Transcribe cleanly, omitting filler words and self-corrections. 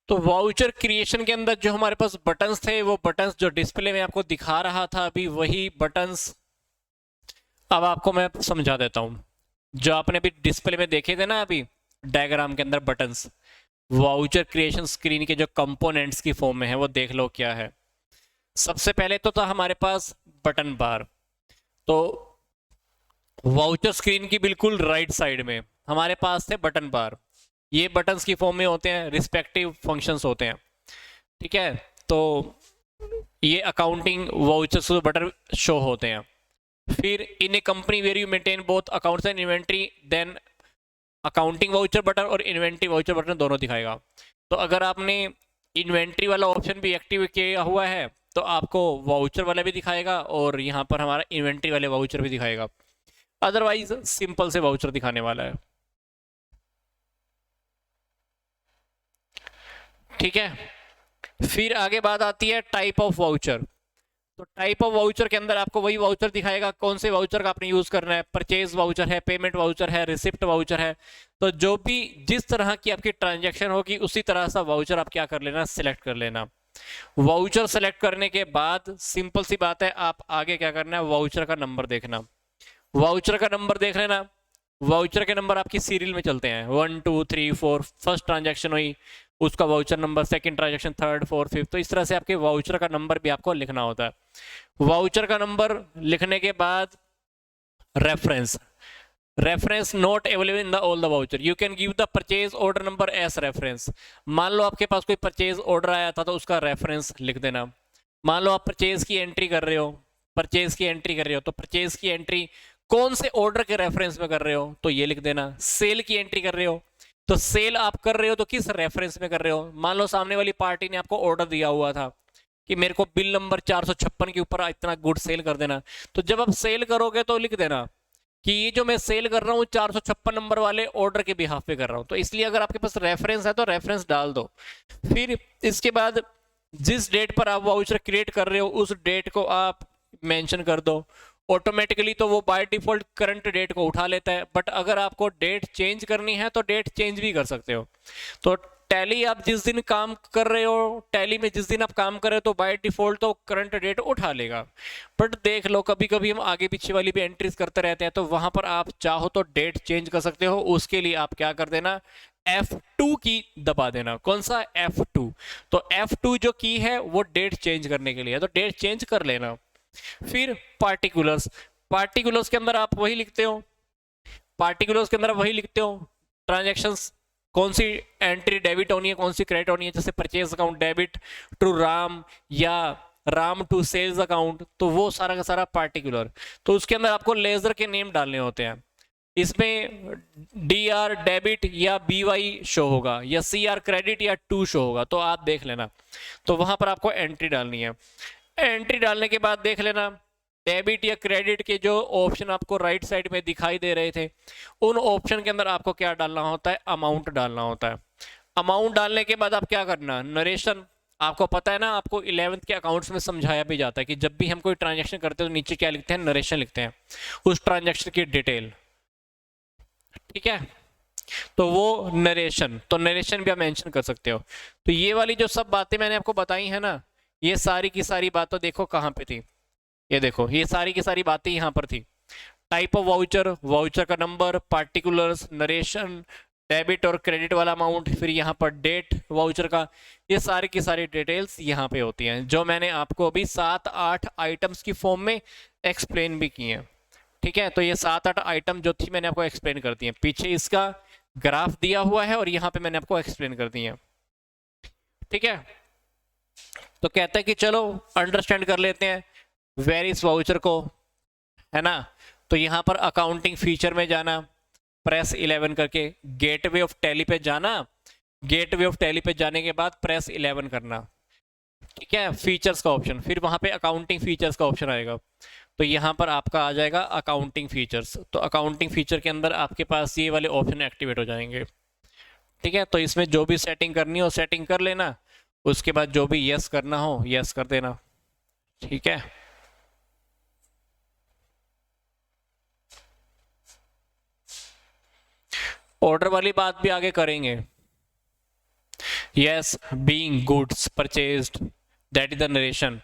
तो voucher creation के अंदर जो हमारे पास बटन्स थे, वो बटन्स जो डिस्प्ले में आपको दिखा रहा था अभी, वही बटन्स अब आपको मैं समझा देता हूँ। जो आपने अभी डिस्प्ले में देखे थे ना अभी डायग्राम के अंदर बटन्स, वाउचर क्रिएशन स्क्रीन के जो कंपोनेंट्स की फॉर्म में है, वो देख लो क्या है। सबसे पहले तो था हमारे पास बटन बार। तो वाउचर स्क्रीन की बिल्कुल राइट साइड में हमारे पास थे बटन बार। ये बटन्स की फॉर्म में होते हैं, रिस्पेक्टिव फंक्शंस होते हैं। ठीक है, तो ये अकाउंटिंग वाउचर्स बटन शो होते हैं। फिर in a company where you maintain both accounts and inventory, then accounting voucher button और इन्वेंट्री वाउचर बटन दोनों दिखाएगा। तो अगर आपने इन्वेंट्री वाला ऑप्शन भी एक्टिव किया हुआ है तो आपको वाउचर वाला भी दिखाएगा और यहाँ पर हमारा इन्वेंट्री वाले वाउचर भी दिखाएगा। अदरवाइज सिंपल से वाउचर दिखाने वाला है। ठीक है, फिर आगे बात आती है टाइप ऑफ वाउचर। तो टाइप ऑफ वाउचर के अंदर आपको वही वाउचर दिखाएगा, कौन से वाउचर का आपने यूज करना है। परचेज वाउचर है, पेमेंट वाउचर है, रिसिप्ट वाउचर है। तो जो भी जिस तरह की आपकी ट्रांजैक्शन होगी उसी तरह सा वाउचर आप क्या कर लेना, सिलेक्ट कर लेना। वाउचर सेलेक्ट करने के बाद सिंपल सी बात है, आप आगे क्या करना है, वाउचर का नंबर देखना। वाउचर का नंबर देख लेना। वाउचर के नंबर आपकी सीरियल में चलते हैं, 1 2 3 4। फर्स्ट ट्रांजैक्शन हुई उसका voucher number, second transaction, third fourth fifth. तो इस तरह से आपके वाउचर का नंबर भी आपको लिखना होता है। वाउचर का नंबर लिखने के बाद reference, reference not available in the all the voucher, you can give the purchase order number as reference. मान लो आपके पास कोई परचेज ऑर्डर आया था तो उसका रेफरेंस लिख देना। मान लो आप परचेज की एंट्री कर रहे हो, परचेज की एंट्री कर रहे हो तो परचेज की एंट्री कौन से ऑर्डर के रेफरेंस में कर रहे हो तो ये लिख देना। सेल की एंट्री कर रहे हो तो सेल आप कर रहे हो तो किस रेफरेंस में कर रहे हो। मान लो सामने वाली पार्टी ने आपको ऑर्डर दिया हुआ था कि मेरे को बिल नंबर 456 के ऊपर इतना गुड सेल कर देना, तो जब आप सेल करोगे तो लिख देना कि ये जो मैं सेल कर रहा हूँ 456 नंबर वाले ऑर्डर के बिहाफ पे कर रहा हूँ। तो इसलिए अगर आपके पास रेफरेंस है तो रेफरेंस डाल दो। फिर इसके बाद जिस डेट पर आप वाउचर क्रिएट कर रहे हो उस डेट को आप मेंशन कर दो। ऑटोमेटिकली तो वो बाय डिफॉल्ट करंट डेट को उठा लेता है, बट अगर आपको डेट चेंज करनी है तो डेट चेंज भी कर सकते हो। तो टैली आप जिस दिन काम कर रहे हो, टैली में जिस दिन आप काम कर रहे हो तो बाय डिफॉल्ट तो करंट डेट उठा लेगा। बट देख लो कभी कभी हम आगे पीछे वाली भी एंट्रीज करते रहते हैं तो वहां पर आप चाहो तो डेट चेंज कर सकते हो। उसके लिए आप क्या कर देना, F2 की दबा देना। कौन सा, F2। तो F2 जो की है वो डेट चेंज करने के लिए है, तो डेट चेंज कर लेना। फिर पार्टिकुलर्स, पार्टिकुलर्स के अंदर आप वही लिखते हो, पार्टिकुलर्स के अंदर वही लिखते हो ट्रांजैक्शंस कौन सी एंट्री डेबिट होनी है, कौन सी क्रेडिट होनी है। जैसे purchase account debit to Ram या राम टू सेल्स अकाउंट, तो वो सारा का सारा पार्टिकुलर। तो उसके अंदर आपको लेजर के नेम डालने होते हैं। इसमें डी आर डेबिट या बी वाई शो होगा या सी आर क्रेडिट या टू शो होगा, तो आप देख लेना। तो वहां पर आपको एंट्री डालनी है। एंट्री डालने के बाद देख लेना डेबिट या क्रेडिट के जो ऑप्शन आपको राइट साइड में दिखाई दे रहे थे उन ऑप्शन के अंदर आपको क्या डालना होता है, अमाउंट डालना होता है। अमाउंट डालने के बाद आप क्या करना, नरेशन। आपको पता है ना, आपको 11th के अकाउंट्स में समझाया भी जाता है कि जब भी हम कोई ट्रांजैक्शन करते हैं तो नीचे क्या लिखते हैं, नरेशन लिखते हैं, उस ट्रांजैक्शन की डिटेल। ठीक है, तो वो नरेशन, तो नरेशन भी आप मेंशन कर सकते हो। तो ये वाली जो सब बातें मैंने आपको बताई है ना, ये सारी की सारी बातें देखो कहाँ पे थी। ये देखो ये सारी की सारी बातें यहाँ पर थी। टाइप ऑफ वाउचर, वाउचर का नंबर, पार्टिकुलर्स, नरेशन, डेबिट और क्रेडिट वाला अमाउंट, फिर यहाँ पर डेट वाउचर का, ये सारी की सारी डिटेल्स यहाँ पे होती हैं जो मैंने आपको अभी 7-8 आइटम्स की फॉर्म में एक्सप्लेन भी किए हैं। ठीक है, तो ये 7-8 आइटम जो थी मैंने आपको एक्सप्लेन कर दी है। पीछे इसका ग्राफ दिया हुआ है और यहाँ पे मैंने आपको एक्सप्लेन कर दी है। ठीक है, तो कहते हैं कि चलो अंडरस्टैंड कर लेते हैं वेरियस वाउचर को, है ना। तो यहाँ पर अकाउंटिंग फीचर में जाना, प्रेस 11 करके गेटवे ऑफ टैली पे जाना। गेटवे ऑफ टैली पे जाने के बाद प्रेस 11 करना। ठीक है, फीचर्स का ऑप्शन, फिर वहां पे अकाउंटिंग फीचर्स का ऑप्शन आएगा। तो यहाँ पर आपका आ जाएगा अकाउंटिंग फीचर्स। तो अकाउंटिंग फीचर के अंदर आपके पास ये वाले ऑप्शन एक्टिवेट हो जाएंगे। ठीक है, तो इसमें जो भी सेटिंग करनी हो सेटिंग कर लेना, उसके बाद जो भी यस करना हो यस कर देना। ठीक है, ऑर्डर वाली बात भी आगे करेंगे। yes, being goods purchased, that is the narration.